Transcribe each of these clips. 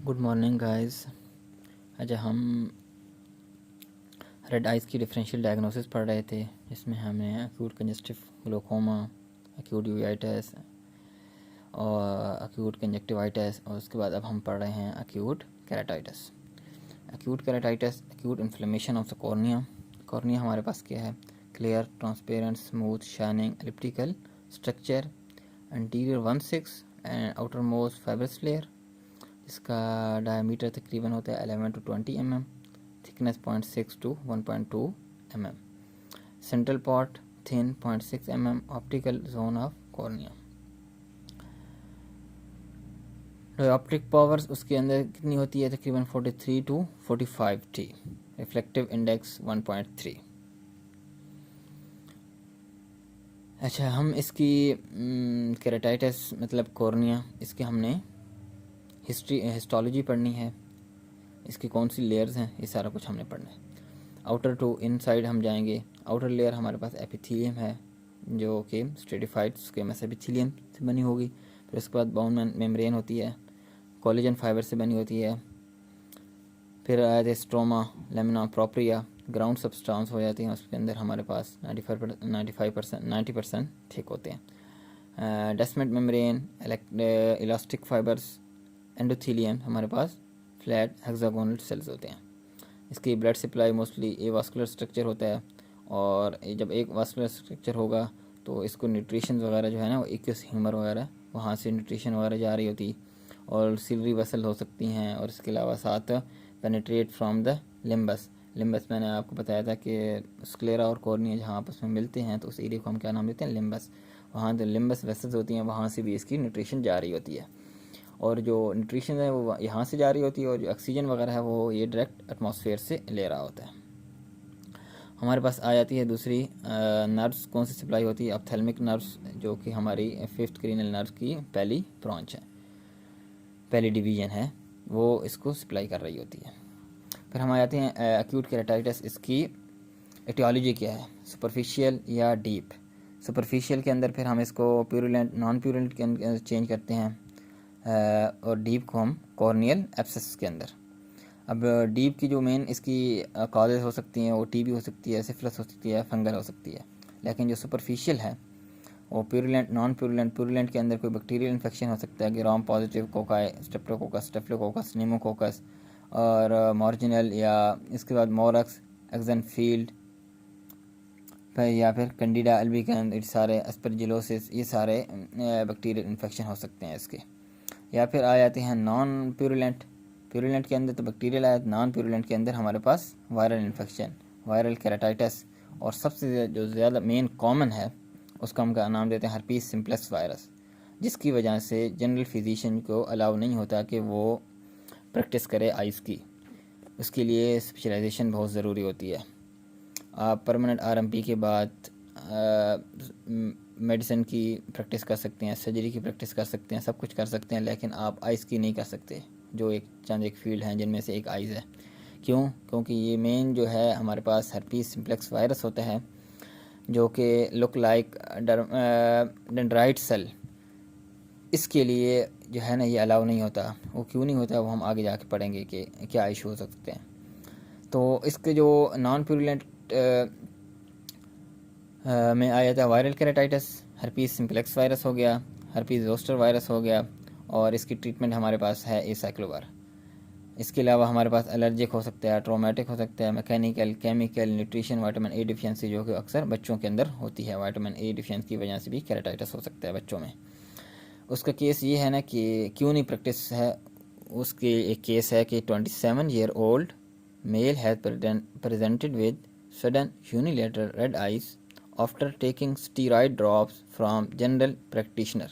Good morning guys. आज हम red eyes की डिफरेंशियल डायग्नोसिस पढ़ रहे थे, जिसमें हमने acute congestive glaucoma, acute uveitis और अक्यूट कंजक्टिवाइटिस, और उसके बाद अब हम पढ़ रहे हैं acute keratitis. Acute keratitis, acute inflammation of the cornea. Cornea हमारे पास क्या है? Clear, transparent, smooth, shining, elliptical structure, anterior 1/6 and outer most fibrous layer. इसका डायमीटर तकरीबन होता है 11 to 20 mm, thickness 0.6 to 1.2 mm, central part thin 0.6 mm, optical zone of cornea. Dioptric powers उसके अंदर कितनी होती है? तकरीबन 43 to 45 T, रिफ्लेक्टिव इंडेक्स 1.3। अच्छा, हम इसकी केराटाइटिस मतलब कॉर्निया, इसकी हमने हिस्टोलॉजी पढ़नी है, इसकी कौन सी लेयर्स हैं, ये सारा कुछ हमने पढ़ना है। आउटर टू इनसाइड हम जाएंगे। आउटर लेयर हमारे पास एपिथेलियम है, जो कि स्ट्रेटिफाइड स्क्वेमस एपिथेलियम से बनी होगी। फिर उसके बाद बाउंड मेम्ब्रेन होती है, कोलेजन फाइबर से बनी होती है। फिर आया था stroma, lamina propria, ground substance हो जाती हैं उसके अंदर हमारे पास 90% थिक होते हैं। डेस्मेट मेम्ब्रेन, इलास्टिक फाइबर्स, एंडोथीलियम, हमारे पास फ्लैट हेक्सागोनल सेल्स होते हैं। इसकी ब्लड सप्लाई मोस्टली ए वास्कुलर स्ट्रक्चर होता है, और जब एक वास्कुलर स्ट्रक्चर होगा तो इसको न्यूट्रिशन वगैरह जो है ना, वो एक्वस ह्यूमर वगैरह वहाँ से न्यूट्रिशन वगैरह जा रही होती, और सिलरी वसल हो सकती हैं। और इसके अलावा साथ penetrate from the limbus. Limbus मैंने आपको बताया था कि स्क्लेरा और कॉर्निया जहाँ आपस में मिलते हैं तो उस एरिया को हम क्या नाम देते हैं? लिम्बस। वहाँ जो लिम्बस वेसल्स होती हैं वहाँ से भी इसकी न्यूट्रिशन जा रही होती है, और जो न्यूट्रिशन है वो यहाँ से जा रही होती है, और जो ऑक्सीजन वगैरह है वो ये डायरेक्ट एटमॉस्फेयर से ले रहा होता है। हमारे पास आ जाती है दूसरी नर्व्स। कौन सी सप्लाई होती है? ऑप्थेल्मिक नर्व्स, जो कि हमारी फिफ्थ क्रीनल नर्व की पहली ब्रांच है, पहली डिवीजन है, वो इसको सप्लाई कर रही होती है। फिर हम आ जाते हैं एक्यूट केराटाइटिस। इसकी एटियोलॉजी क्या है? सुपरफिशियल या डीप? सुपरफिशियल के अंदर फिर हम इसको प्यूरुलेंट, नॉन प्यूरुलेंट के अंदर चेंज करते हैं, और डीप को हम कॉर्नियल एब्सेस के अंदर। अब डीप की जो मेन इसकी कॉजेज़ हो सकती हैं, वो टीबी हो सकती है, सिफिलिस हो सकती है, फंगल हो सकती है। लेकिन जो सुपरफिशियल है वो प्यूरुलेंट, नॉन प्यूरुलेंट। प्यूरुलेंट के अंदर कोई बैक्टीरियल इन्फेक्शन हो सकता है, ग्राम पॉजिटिव, कोकाई, स्टेप्टोकोकस, निमोकोकस, और मार्जिनल, या इसके बाद मोरक्स, एक्जनफील्ड, या फिर कैंडिडा अल्बिकन, ये सारे एस्परजिलोसिस, ये सारे बैक्टीरियल इन्फेक्शन हो सकते हैं इसके। या फिर आ जाते हैं नॉन प्यूरुलेंट। प्यूरुलेंट के अंदर तो बैक्टीरियल आया, नॉन प्यूरुलेंट के अंदर हमारे पास वायरल इन्फेक्शन, वायरल केराटाइटिस, और सबसे जो ज़्यादा मेन कॉमन है उसका हम का नाम देते हैं हर्पीस सिम्प्लेक्स वायरस, जिसकी वजह से जनरल फिजिशियन को अलाउ नहीं होता कि वो प्रैक्टिस करे आइज़ की। उसके लिए स्पेशलाइजेशन बहुत ज़रूरी होती है। आप परमानेंट आरएमपी के बाद मेडिसिन की प्रैक्टिस कर सकते हैं, सर्जरी की प्रैक्टिस कर सकते हैं, सब कुछ कर सकते हैं, लेकिन आप आइज़ की नहीं कर सकते, जो एक चंद एक फील्ड हैं जिनमें से एक आइज़ है। क्यों? क्योंकि ये मेन जो है हमारे पास हर्पीस सिम्प्लेक्स वायरस होता है, जो कि लुक लाइक डेंड्राइट सेल। इसके लिए जो है ना ये अलाउ नहीं होता। वो क्यों नहीं होता वो हम आगे जाके पढ़ेंगे कि क्या इशू हो सकते हैं। तो इसके जो नॉन प्यूरुलेंट में आ जाता है viral keratitis, herpes simplex virus हो गया, हर्पीस जोस्टर वायरस हो गया, और इसकी ट्रीटमेंट हमारे पास है एसाइक्लोवर। इसके अलावा हमारे पास एलर्जिक हो सकता है, ट्रोमेटिक हो सकता है, mechanical, chemical, nutrition, vitamin A deficiency, जो कि अक्सर बच्चों के अंदर होती है। विटामिन ए डिफिशियंसी की वजह से भी केराटाइटिस हो सकता है बच्चों में। उसका केस ये है ना कि क्यों नहीं प्रैक्टिस है। उसके एक केस है कि 27-year-old male has presented with sudden unilateral red eyes after taking steroid drops from general practitioner.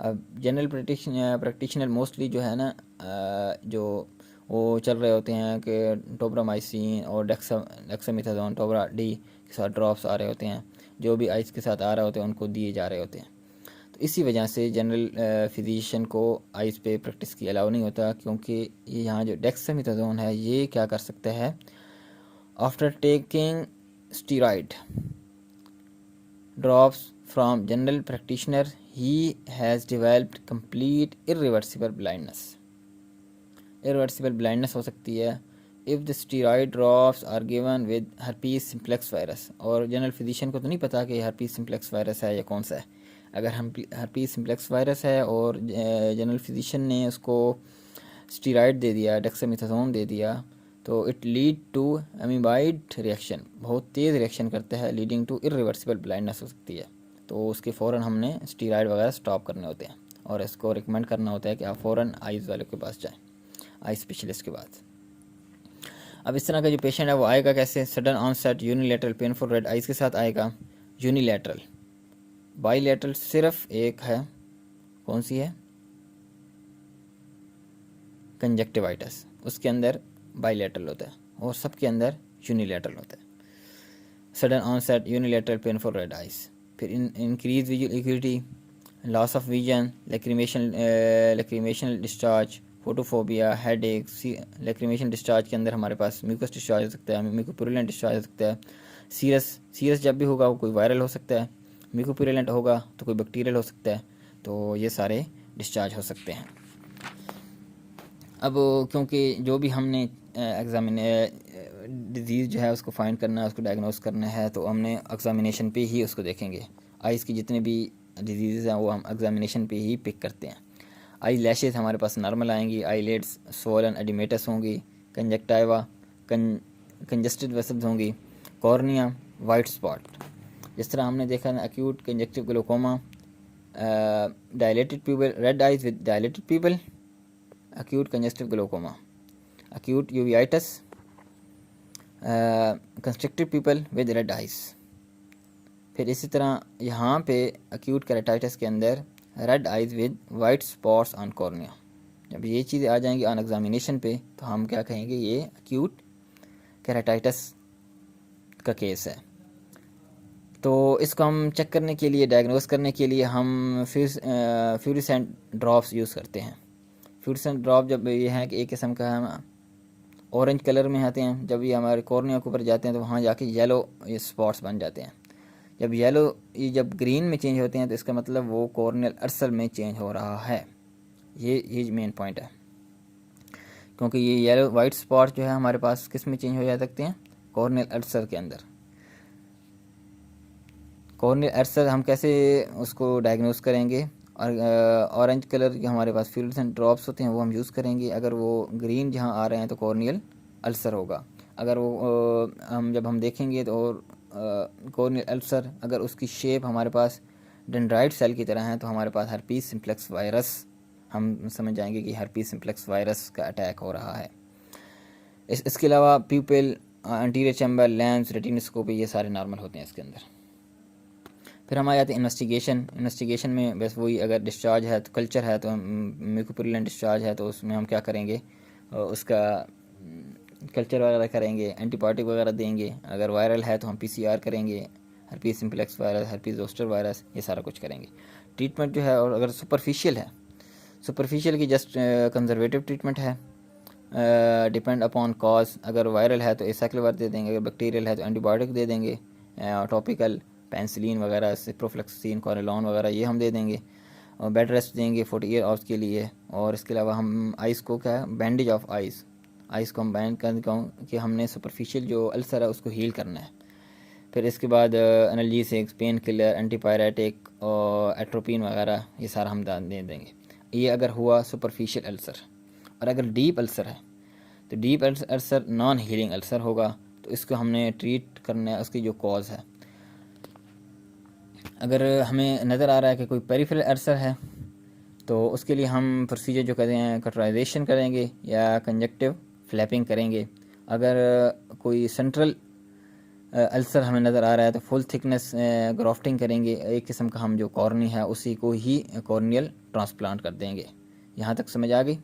अब जनरल प्रैक्टिशनर मोस्टली जो है ना, जो वो चल रहे होते हैं कि टोब्रामाइसिन और डेक्सामेथासोन, टोब्रा डी के साथ ड्रॉप्स आ रहे होते हैं, जो भी आइस के साथ आ रहे होते हैं उनको दिए जा रहे होते हैं। तो इसी वजह से जनरल फिजिशियन को आइस पे प्रैक्टिस की अलाउ नहीं होता, क्योंकि ये यहाँ जो डेक्सामेथासोन है ये क्या कर सकता है, after taking steroid drops from general practitioner he has developed complete irreversible blindness। Irreversible blindness हो सकती है if the steroid drops are given with herpes simplex virus. और जनरल फिजिशियन को तो नहीं पता कि हर्पीस सिम्प्लेक्स वायरस है या कौन सा है। अगर हम हर्पीस सिम्प्लेक्स वायरस है और जनरल फिजिशियन ने उसको स्टीरॉयड दे दिया, डेक्सामेथासोन दे दिया, तो it lead to amoeboid reaction, बहुत तेज़ रिएक्शन करता है, लीडिंग टू इरिवर्सिबल ब्लाइंडनेस हो सकती है। तो उसके फ़ौरन हमने स्टीरॉयड वगैरह स्टॉप करने होते हैं और इसको रिकमेंड करना होता है कि आप फ़ौरन आइज़ वाले के पास जाएं, आई स्पेशलिस्ट के पास। अब इस तरह का जो पेशेंट है वो आएगा कैसे? Sudden onset unilateral painful red eyes के साथ आएगा, यूनिलेटरल। बाईलेटरल सिर्फ एक है, कौन सी है? कंजक्टिवाइटिस, उसके अंदर बाईलेटरल होता है और सबके अंदर यूनिलेटरल होता है। Sudden onset unilateral painful red eyes, फिर increase visual acuity, loss of vision, lacrimational discharge, photophobia, headache. Lacrimation discharge के अंदर हमारे पास म्यूकस डिस्चार्ज हो सकता है, म्यूकोपुरुलेंट डिस्चार्ज हो सकता है। सीरस जब भी होगा वो कोई वायरल हो सकता है, म्यूकोपुरुलेंट होगा तो कोई बैक्टीरियल हो सकता है। तो ये सारे डिस्चार्ज हो सकते हैं। अब क्योंकि जो भी हमने डिज़ीज़ जो है उसको फाइंड करना है, उसको डायग्नोस करना है, तो हमने एग्जामिनेशन पे ही उसको देखेंगे। आइज़ की जितने भी डिजीज़ हैं वो हम एग्जामिनेशन पे ही पिक करते हैं। आई लैशेज़ हमारे पास नॉर्मल आएंगी, आईलिड्स स्वोलन एडिमेटस होंगी, कंजक्टाइवा कंजस्टेड वेसल्स होंगी, कॉर्निया वाइट स्पॉट। जिस तरह हमने देखा ना acute congestive glaucoma, dilated pupil, red eyes with dilated pupil, acute congestive glaucoma, acute uveitis, constricted pupil with red eyes। फिर इसी तरह यहाँ पे acute keratitis के अंदर red eyes with white spots on cornea। जब ये चीज़ें आ जाएंगी ऑन एग्जामिनेशन पे तो हम क्या कहेंगे, ये acute keratitis का केस है। तो इसको हम चेक करने के लिए, डायग्नोस करने के लिए हम फ्यूरिसेंट ड्रॉप्स यूज़ करते हैं। फ्यूरिसेंट ड्रॉप जब ये है कि एक किस्म का हम ऑरेंज कलर में आते हैं, जब ये हमारे कॉर्निया के ऊपर जाते हैं तो वहाँ जाके येलो ये स्पॉट्स बन जाते हैं। जब येलो ये जब ग्रीन में चेंज होते हैं तो इसका मतलब वो कॉर्नियल अल्सर में चेंज हो रहा है। ये मेन पॉइंट है, क्योंकि ये येलो वाइट स्पॉट जो है हमारे पास किस में चेंज हो जा सकते हैं? कॉर्नियल अल्सर के अंदर। कॉर्नियल अल्सर हम कैसे उसको डायग्नोस करेंगे? और ऑरेंज कलर के हमारे पास फ्लूरेसेंट ड्रॉप्स होते हैं वो हम यूज़ करेंगे। अगर वो ग्रीन जहाँ आ रहे हैं तो कॉर्नियल अल्सर होगा। अगर वो जब हम देखेंगे तो कॉर्नियल अल्सर अगर उसकी शेप हमारे पास डेंड्राइट सेल की तरह है तो हमारे पास हर्पीस सिम्प्लेक्स वायरस, हम समझ जाएंगे कि हर्पीस सिम्प्लेक्स वायरस का अटैक हो रहा है। इसके अलावा प्यूपिल, एंटीरियर चैम्बर, लेंस, रेटिनोस्कोपी, ये सारे नॉर्मल होते हैं इसके अंदर। फिर हमारे आते हैं इन्वेस्टिगेशन में बस वही, अगर डिस्चार्ज है तो कल्चर है तो म्यूकोपुरुलेंट डिस्चार्ज है तो उसमें हम क्या करेंगे, उसका कल्चर वगैरह करेंगे, एंटीबायोटिक वगैरह देंगे। अगर वायरल है तो हम पीसीआर करेंगे, herpes simplex virus, herpes zoster virus, ये सारा कुछ करेंगे। ट्रीटमेंट जो है, और अगर सुपरफिशियल है, सुपरफिशियल की जस्ट कंजर्वेटिव ट्रीटमेंट है, डिपेंड अपॉन कॉज। अगर वायरल है तो एसाइक्लोवायर दे देंगे, अगर बैक्टीरियल है तो एंटीबायोटिक दे देंगे, टॉपिकल पेंसिलिन वगैरह, सिप्रोफ्लेक्सिन, कॉरेलॉन वगैरह ये हम दे देंगे, और बेड रेस्ट देंगे 48 आवर्स के लिए। और इसके अलावा हम आइस को क्या है, बैंडेज ऑफ आइस को हम बैंड कर कहूँ कि हमने सुपरफिशियल जो अल्सर है उसको हील करना है। फिर इसके बाद एनाल्जेसिक्स, पेन किलर, एंटीपायरेटिक और एट्रोपिन वगैरह ये सारा हम दे देंगे। ये अगर हुआ सुपरफिशियल अल्सर। और अगर डीप अल्सर है तो deep ulcer non healing ulcer होगा, तो इसको हमने ट्रीट करना है, उसकी जो कॉज है। अगर हमें नज़र आ रहा है कि कोई पेरिफेरल अल्सर है तो उसके लिए हम प्रोसीजर जो कहते हैं कटराइजेशन करेंगे या कंजक्टिव फ्लैपिंग करेंगे। अगर कोई सेंट्रल अल्सर हमें नज़र आ रहा है तो फुल थिकनेस ग्राफ्टिंग करेंगे, एक किस्म का हम जो कॉर्नी है उसी को ही कॉर्नियल ट्रांसप्लांट कर देंगे। यहाँ तक समझ आ गई।